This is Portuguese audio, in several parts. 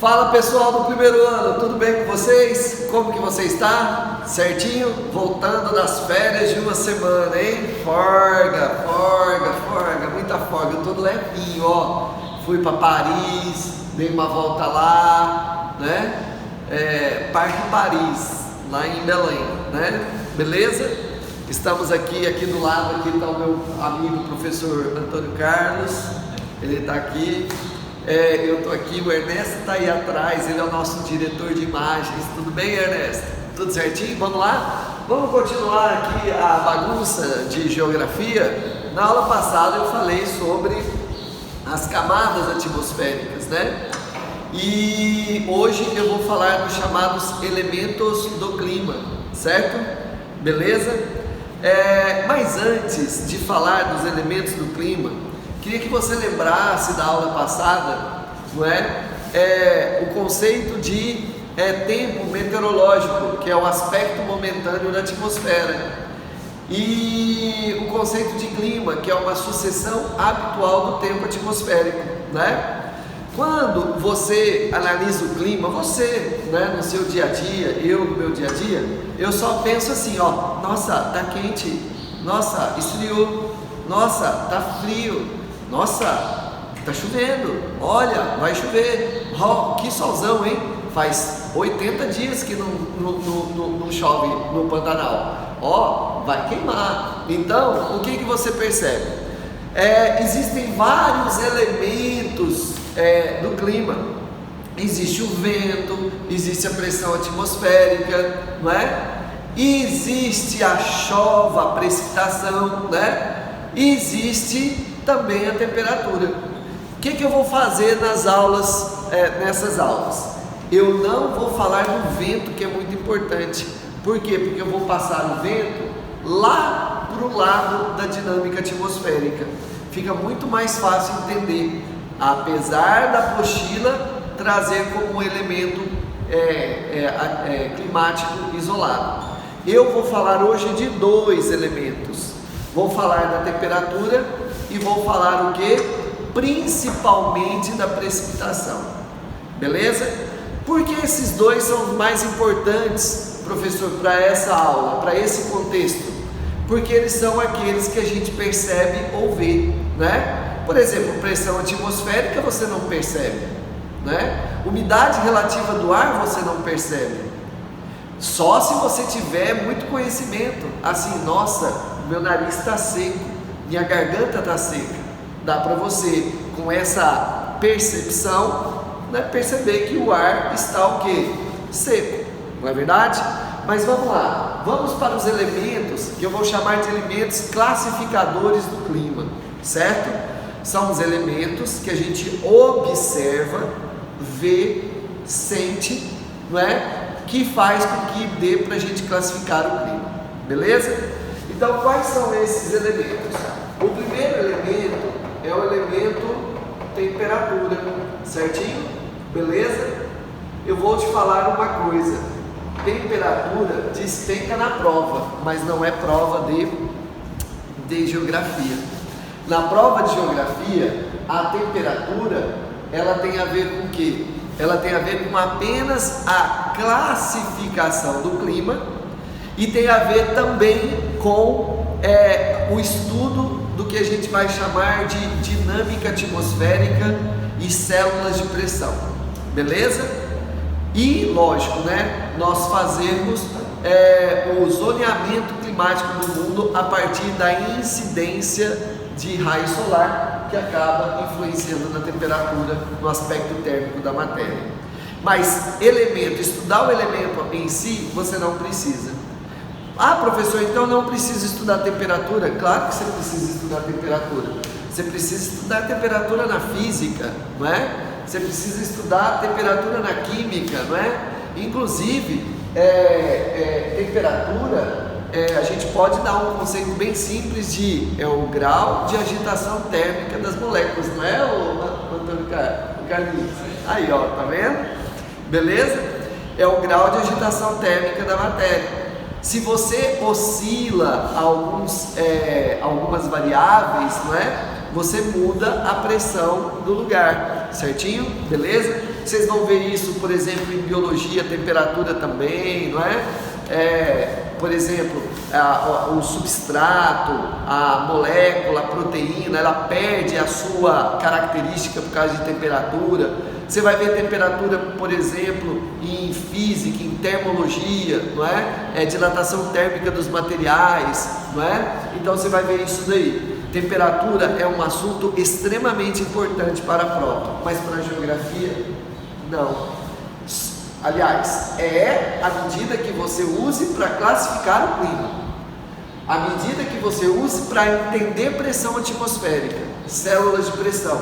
Fala pessoal do primeiro ano, tudo bem com vocês? Como que você está? Certinho? Voltando das férias de uma semana, hein? Forga, muita forga. Eu tô levinho, ó. Fui para Paris, dei uma volta lá, né? Parque Paris, lá em Belém, né? Beleza? Estamos aqui do lado, aqui está o meu amigo professor Antônio Carlos, ele está aqui. Eu estou aqui, o Ernesto está aí atrás, ele é o nosso diretor de imagens. Tudo bem, Ernesto? Tudo certinho? Vamos lá? Vamos continuar aqui a bagunça de geografia. Na aula passada eu falei sobre as camadas atmosféricas, né? E hoje eu vou falar dos chamados elementos do clima, certo? Beleza? Mas antes de falar dos elementos do clima, queria que você lembrasse da aula passada, não é? O conceito de tempo meteorológico, que é o aspecto momentâneo da atmosfera, e o conceito de clima, que é uma sucessão habitual do tempo atmosférico, né? Quando você analisa o clima, você, né, no seu dia a dia, eu no meu dia a dia, eu só penso assim, ó, nossa, tá quente, nossa, esfriou, nossa, tá frio, nossa, tá chovendo, olha, vai chover, ó, que solzão, hein? Faz 80 dias que não chove no Pantanal, ó, vai queimar. Então, o que você percebe? Existem vários elementos do clima. Existe o vento, existe a pressão atmosférica, não é? Existe a chuva, a precipitação, né? E existe também a temperatura. O que eu vou fazer nas aulas, nessas aulas? Eu não vou falar do vento, que é muito importante. Por quê? Porque eu vou passar o vento lá para o lado da dinâmica atmosférica. Fica muito mais fácil entender, apesar da apostila trazer como um elemento climático isolado. Eu vou falar hoje de dois elementos. Vou falar da temperatura e vou falar o que? Principalmente da precipitação. Beleza? Por que esses dois são os mais importantes, professor, para essa aula, para esse contexto? Porque eles são aqueles que a gente percebe ou vê, né? Por exemplo, pressão atmosférica você não percebe, né? Umidade relativa do ar você não percebe. Só se você tiver muito conhecimento, assim, nossa, meu nariz está seco, minha garganta está seca. Dá para você, com essa percepção, né, perceber que o ar está o quê? Seco, não é verdade? Mas vamos lá, vamos para os elementos que eu vou chamar de elementos classificadores do clima, certo? São os elementos que a gente observa, vê, sente, não é? Que faz com que dê para a gente classificar o clima, beleza? Então, quais são esses elementos? O primeiro elemento é o elemento temperatura, certinho? Beleza? Eu vou te falar uma coisa, temperatura despenca na prova, mas não é prova de geografia. Na prova de geografia, a temperatura, ela tem a ver com o quê? Ela tem a ver com apenas a classificação do clima e tem a ver também com o estudo do que a gente vai chamar de dinâmica atmosférica e células de pressão, beleza? E lógico, né, nós fazemos o zoneamento climático do mundo a partir da incidência de raio solar, que acaba influenciando na temperatura, no aspecto térmico da matéria. Mas estudar o elemento em si, você não precisa. Ah, professor, então não precisa estudar a temperatura? Claro que você precisa estudar a temperatura. Você precisa estudar a temperatura na física, não é? Você precisa estudar a temperatura na química, não é? Inclusive, temperatura, a gente pode dar um conceito bem simples o grau de agitação térmica das moléculas, não é, o Antônio Carlinhos? Aí, ó, tá vendo? Beleza? É o grau de agitação térmica da matéria. Se você oscila algumas variáveis, não é? Você muda a pressão do lugar, certinho? Beleza? Vocês vão ver isso, por exemplo, em biologia, temperatura também, não é? Por exemplo, o substrato, a molécula, a proteína, ela perde a sua característica por causa de temperatura. Você vai ver temperatura, por exemplo, em física, em termologia, não é? Dilatação térmica dos materiais, não é? Então você vai ver isso daí. Temperatura é um assunto extremamente importante para a prova, mas para a geografia, não. Aliás, é a medida que você use para classificar o clima, a medida que você use para entender pressão atmosférica, células de pressão,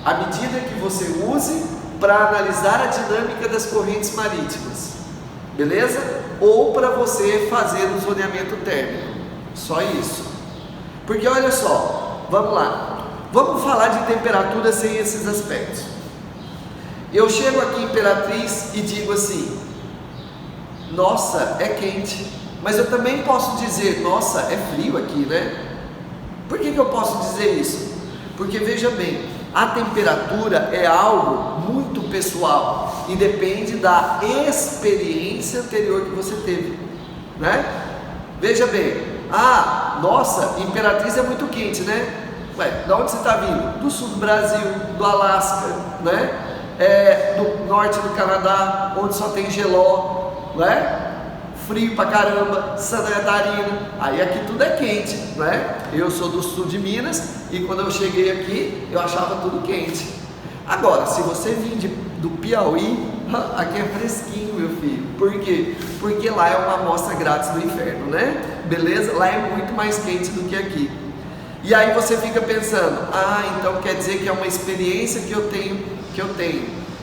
a medida que você use para analisar a dinâmica das correntes marítimas, beleza? Ou para você fazer um zoneamento térmico, só isso. Porque olha só, vamos lá, vamos falar de temperatura sem esses aspectos. Eu chego aqui em Imperatriz e digo assim: nossa, é quente. Mas eu também posso dizer: nossa, é frio aqui, né? Por que eu posso dizer isso? Porque veja bem, a temperatura é algo muito pessoal e depende da experiência anterior que você teve, né? Veja bem, nossa, Imperatriz é muito quente, né? Ué, de onde você está vindo? Do sul do Brasil, do Alasca, né? Do norte do Canadá, onde só tem geló, né? Frio pra caramba, Santa Catarina, aí aqui tudo é quente, né? Eu sou do sul de Minas e quando eu cheguei aqui eu achava tudo quente. Agora, se você vir do Piauí, aqui é fresquinho, meu filho. Por quê? Porque lá é uma amostra grátis do inferno, né? Beleza? Lá é muito mais quente do que aqui. E aí você fica pensando: então quer dizer que é uma experiência que eu tenho.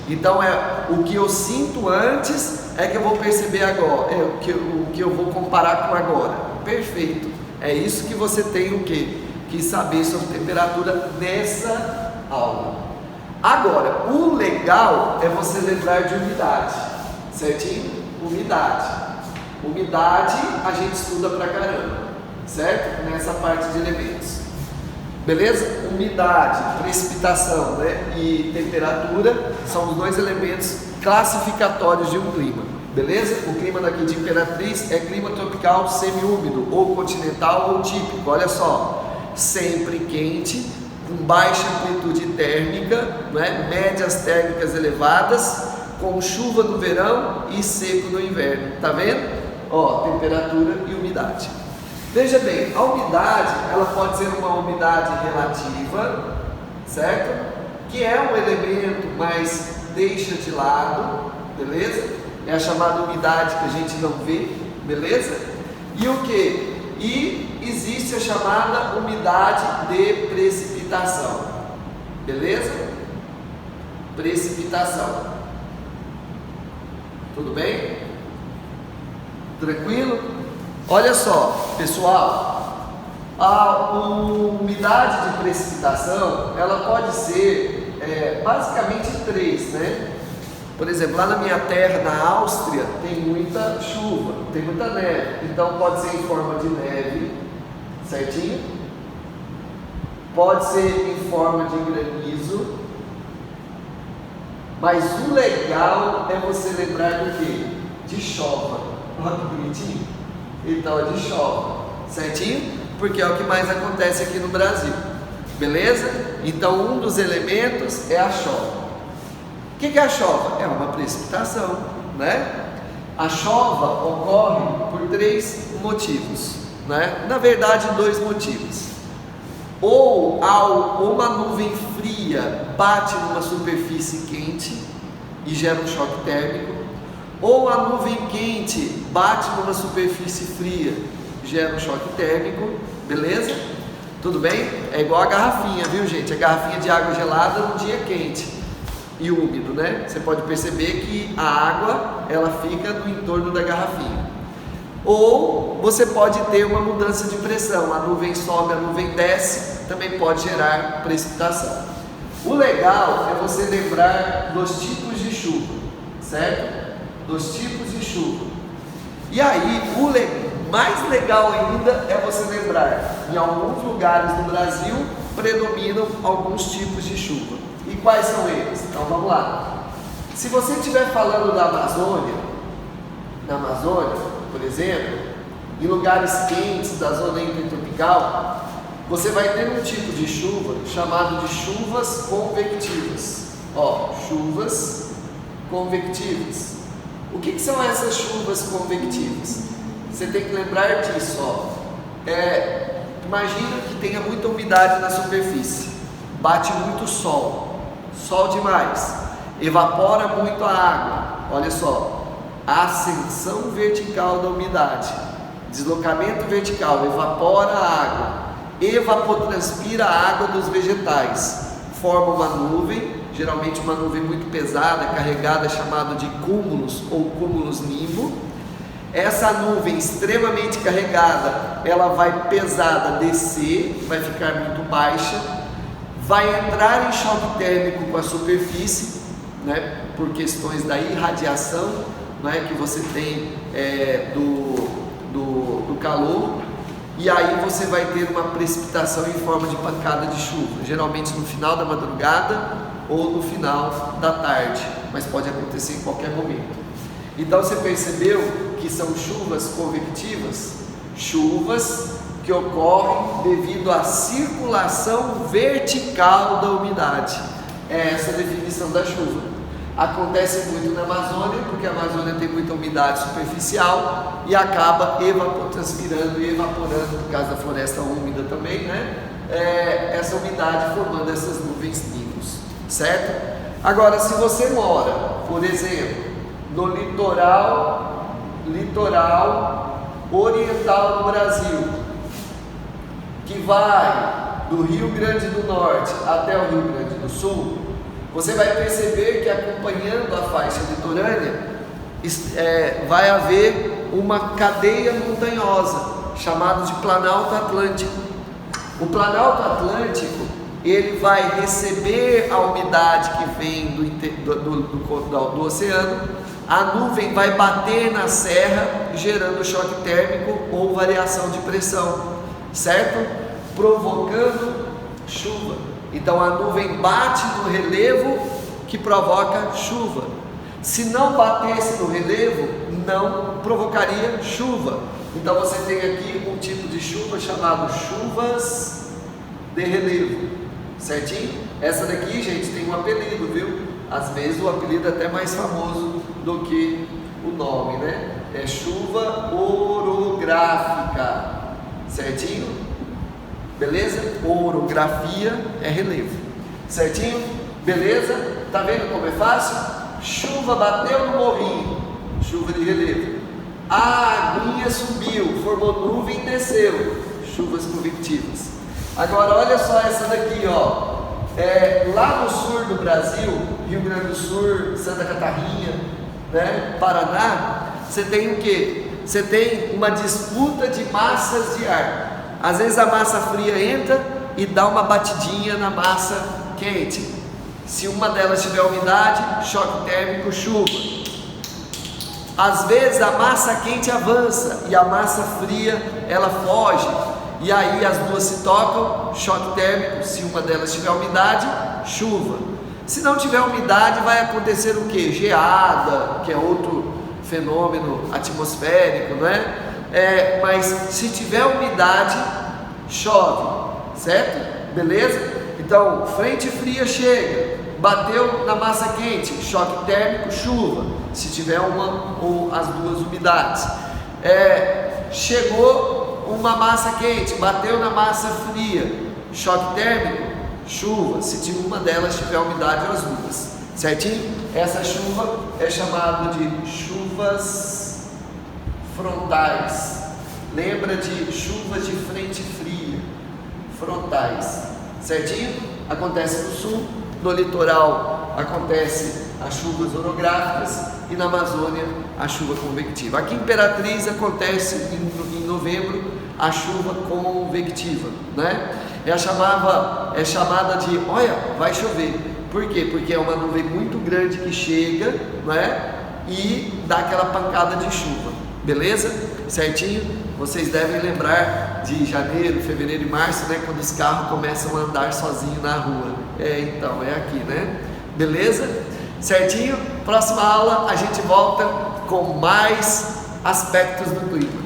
Então o que eu sinto antes é que eu vou perceber agora, o que eu vou comparar com agora. Perfeito. É isso que você tem que saber sobre temperatura nessa aula. Agora, o legal é você lembrar de umidade, certinho? Umidade a gente estuda pra caramba, certo? Nessa parte de elementos. Beleza? Umidade, precipitação, né? E temperatura são os dois elementos classificatórios de um clima. Beleza? O clima daqui de Imperatriz é clima tropical semiúmido, ou continental ou típico. Olha só, sempre quente, com baixa amplitude térmica, né? Médias térmicas elevadas, com chuva no verão e seco no inverno. Tá vendo? Temperatura e umidade. Veja bem, a umidade, ela pode ser uma umidade relativa, certo? Que é um elemento, mas deixa de lado, beleza? É a chamada umidade que a gente não vê, beleza? E o que? E existe a chamada umidade de precipitação, beleza? Precipitação. Tudo bem? Tranquilo? Olha só, pessoal, a umidade de precipitação, ela pode ser basicamente três, né? Por exemplo, lá na minha terra, na Áustria, tem muita chuva, tem muita neve, então pode ser em forma de neve, certinho? Pode ser em forma de granizo, mas o legal é você lembrar do quê? De chova. Olha que bonitinho. Então é de chova, certinho? Porque é o que mais acontece aqui no Brasil, beleza? Então um dos elementos é a chova. O que é a chova? É uma precipitação, né? A chova ocorre por três motivos, né? Na verdade, dois motivos. Ou uma nuvem fria bate numa superfície quente e gera um choque térmico, ou a nuvem quente bate numa superfície fria, gera um choque térmico, beleza? Tudo bem? É igual a garrafinha, viu, gente? A garrafinha de água gelada num dia quente e úmido, né? Você pode perceber que a água, ela fica no entorno da garrafinha. Ou você pode ter uma mudança de pressão, a nuvem sobe, a nuvem desce, também pode gerar precipitação. O legal é você lembrar dos tipos de chuva, certo? Dos tipos de chuva. E aí, o mais legal ainda é você lembrar, em alguns lugares do Brasil predominam alguns tipos de chuva. E quais são eles? Então vamos lá. Se você estiver falando da Amazônia, na Amazônia, por exemplo, em lugares quentes da zona intertropical, você vai ter um tipo de chuva chamado de chuvas convectivas. Ó, chuvas convectivas. O que são essas chuvas convectivas? Você tem que lembrar disso, ó. Imagina que tenha muita umidade na superfície, bate muito sol demais, evapora muito a água. Olha só, ascensão vertical da umidade, deslocamento vertical, evapora a água, evapotranspira a água dos vegetais, forma uma nuvem, geralmente uma nuvem muito pesada, carregada, chamada de cúmulos ou cúmulos nimbo. Essa nuvem extremamente carregada, ela vai pesada descer, vai ficar muito baixa, vai entrar em choque térmico com a superfície, né, por questões da irradiação, né, que você tem do calor, e aí você vai ter uma precipitação em forma de pancada de chuva, geralmente no final da madrugada ou no final da tarde, mas pode acontecer em qualquer momento. Então você percebeu que são chuvas convectivas? Chuvas que ocorrem devido à circulação vertical da umidade. É essa a definição da chuva. Acontece muito na Amazônia, porque a Amazônia tem muita umidade superficial e acaba evapotranspirando e evaporando, por causa da floresta úmida também, né? Essa umidade formando essas nuvens nimbos, certo? Agora, se você mora, por exemplo, no litoral oriental do Brasil, que vai do Rio Grande do Norte até o Rio Grande do Sul, você vai perceber que, acompanhando a faixa litorânea, vai haver uma cadeia montanhosa chamada de Planalto Atlântico. O Planalto Atlântico, ele vai receber a umidade que vem do oceano, a nuvem vai bater na serra, gerando choque térmico ou variação de pressão, certo? Provocando chuva. Então a nuvem bate no relevo, que provoca chuva. Se não batesse no relevo, não provocaria chuva. Então você tem aqui um tipo de chuva chamado chuvas de relevo, certinho? Essa daqui, gente, tem um apelido, viu? Às vezes o apelido é até mais famoso do que o nome, né? É chuva orográfica, certinho? Beleza? Orografia é relevo, certinho? Beleza? Tá vendo como é fácil? Chuva bateu no morrinho, chuva de relevo. A aguinha subiu, formou nuvem e desceu, chuvas convectivas. Agora olha só essa daqui, ó. Lá no sul do Brasil, Rio Grande do Sul, Santa Catarina, né, Paraná, você tem o quê? Você tem uma disputa de massas de ar. Às vezes a massa fria entra e dá uma batidinha na massa quente. Se uma delas tiver umidade, choque térmico, chuva. Às vezes a massa quente avança e a massa fria ela foge. E aí as duas se tocam, choque térmico. Se uma delas tiver umidade, chuva. Se não tiver umidade, vai acontecer o que? Geada, que é outro fenômeno atmosférico, não é? Mas se tiver umidade, chove, certo? Beleza? Então, frente fria chega, bateu na massa quente, choque térmico, chuva, se tiver uma ou as duas umidades. Chegou uma massa quente, bateu na massa fria, choque térmico, chuva, se uma delas tiver umidade ou as duas, certinho? Essa chuva é chamada de chuvas frontais. Lembra de chuvas de frente fria, frontais, certinho? Acontece no sul, no litoral acontece as chuvas orográficas e na Amazônia a chuva convectiva. Aqui em Imperatriz acontece em novembro a chuva convectiva, né? É chamada de, olha, vai chover. Por quê? Porque é uma nuvem muito grande que chega, né? E dá aquela pancada de chuva, beleza? Certinho? Vocês devem lembrar de janeiro, fevereiro e março, né? Quando os carros começam a andar sozinhos na rua. Então, é aqui, né? Beleza? certinho? Próxima aula a gente volta com mais aspectos do Twitter.